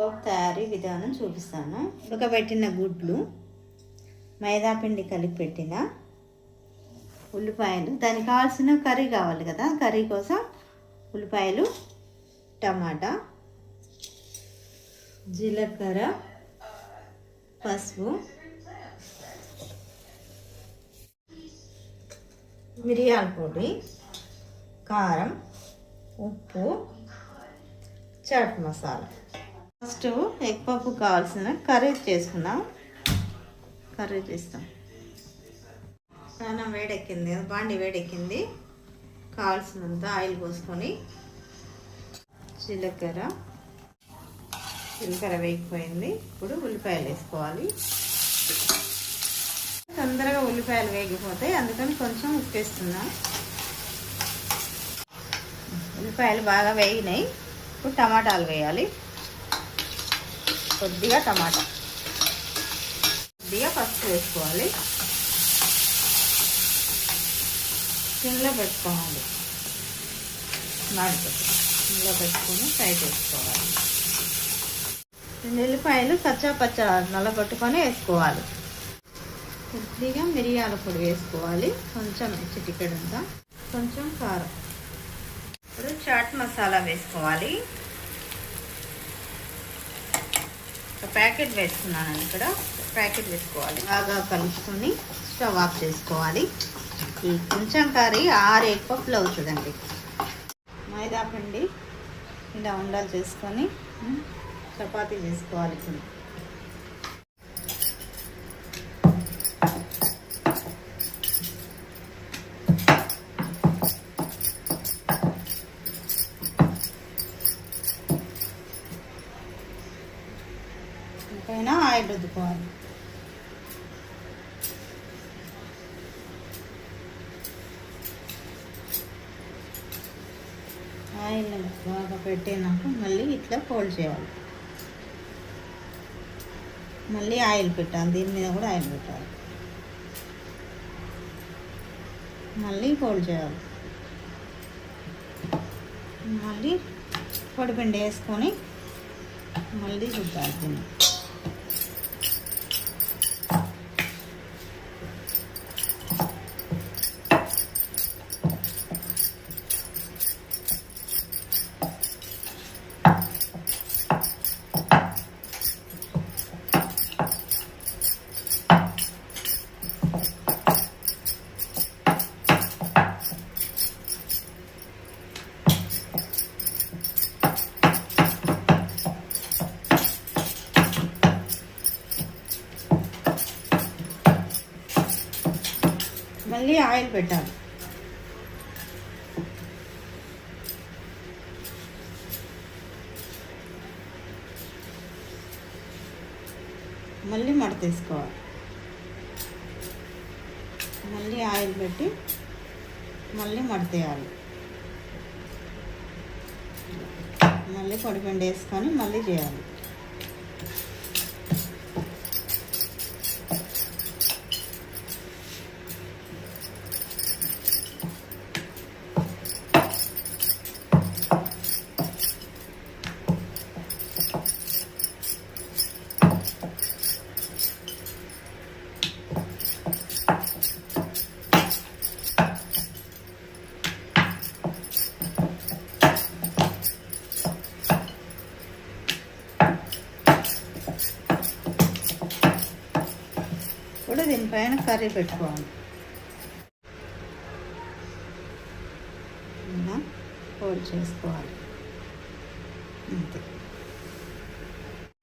పప్పు తయారీ విధానం చూపిస్తాను. ఉడకబెట్టిన గుడ్లు, మైదా పిండి కలిపి పెట్టిన ఉల్లిపాయలు, దానికి కావాల్సిన కర్రీ కావాలి కదా, కర్రీ కోసం ఉల్లిపాయలు, టమాటా, జీలకర్ర, పసుపు, మిరియాల పొడి, కారం, ఉప్పు, చాట్ మసాలా. ఫస్ట్ ఎగ్ పప్పు కావాల్సిన కర్రీ చేసుకుందాం. కర్రీ చేస్తాం. చాలా వేడెక్కింది కదా, బాండి వేడెక్కింది. కావాల్సినంత ఆయిల్ పోసుకొని జీలకర్ర వేగిపోయింది. ఇప్పుడు ఉల్లిపాయలు వేసుకోవాలి. తొందరగా ఉల్లిపాయలు వేగిపోతాయి, అందుకని కొంచెం ఉప్పు వేస్తున్నాం. ఉల్లిపాయలు బాగా వేగినాయి. ఇప్పుడు టమాటాలు వేయాలి. కొద్దిగా టమాటా, కొద్దిగా పసుపు వేసుకోవాలి. సిమ్లో పెట్టుకోవాలి. సిమ్లో పెట్టుకొని ఫ్రై చేసుకోవాలి. ఉల్లిపాయలు కచ్చా పచ్చా నల్లగొట్టుకొని వేసుకోవాలి. కొద్దిగా మిరియాల పొడి వేసుకోవాలి, కొంచెం చిటికెడంతా, కొంచెం కారం. ఇప్పుడు చాట్ మసాలా వేసుకోవాలి. ఒక ప్యాకెట్ వేసుకున్నాను ఇక్కడ. ప్యాకెట్ వేసుకోవాలి. బాగా కలుపుకొని స్టవ్ ఆఫ్ చేసుకోవాలి. ఈ కొంచెం కర్రీ 6 ఎగ్ పప్పులు అవుతుందండి. మైదా పిండి ఇలా ఉండలు చేసుకొని చపాతీ చేసుకోవాలి. ఇప్పుడు పైన ఆయిల్ రుద్దుకోవాలి. ఆయిల్ బాగా పెట్టినాక మళ్ళీ ఇట్లా ఫోల్డ్ చేయాలి. మళ్ళీ ఆయిల్ పెట్టాలి. దీని మీద కూడా ఆయిల్ పెట్టాలి. మళ్ళీ ఫోల్డ్ చేయాలి. మళ్ళీ పొడిపిండి వేసుకొని మళ్ళీ రుద్దాలి. దీన్ని మళ్ళీ ఆయిల్ పెట్టాలి. మళ్ళీ మడత తీసుకోవాలి. మళ్ళీ ఆయిల్ పెట్టి మళ్ళీ మడతేయాలి. మళ్ళీ పొడిపిండి వేసుకొని మళ్ళీ చేయాలి. ఇప్పుడు దీనిపైన కర్రీ పెట్టుకోవాలి. ఇలా ఫోల్డ్ చేసుకోవాలి. అంతే.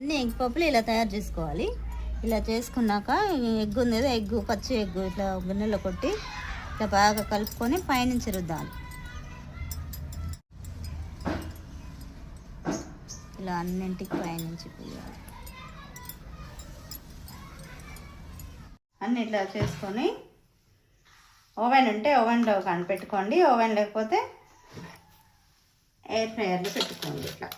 అన్ని ఎగ్ పప్పులు ఇలా తయారు చేసుకోవాలి. ఇలా చేసుకున్నాక ఎగ్ ఉంది కదా, ఎగ్గు పచ్చి ఎగ్గు ఇట్లా గిన్నెలో కొట్టి ఇట్లా బాగా కలుపుకొని పైనుంచి రుద్దాలి. ఇలా అన్నింటికి పైనుంచి పోయాలి. అన్నీ ఇట్లా చేసుకొని ఓవెన్ ఉంటే ఓవెన్లో కానీ పెట్టుకోండి. ఓవెన్ లేకపోతే ఎయిర్ ఫ్రైయర్లో పెట్టుకోండి. ఇట్లా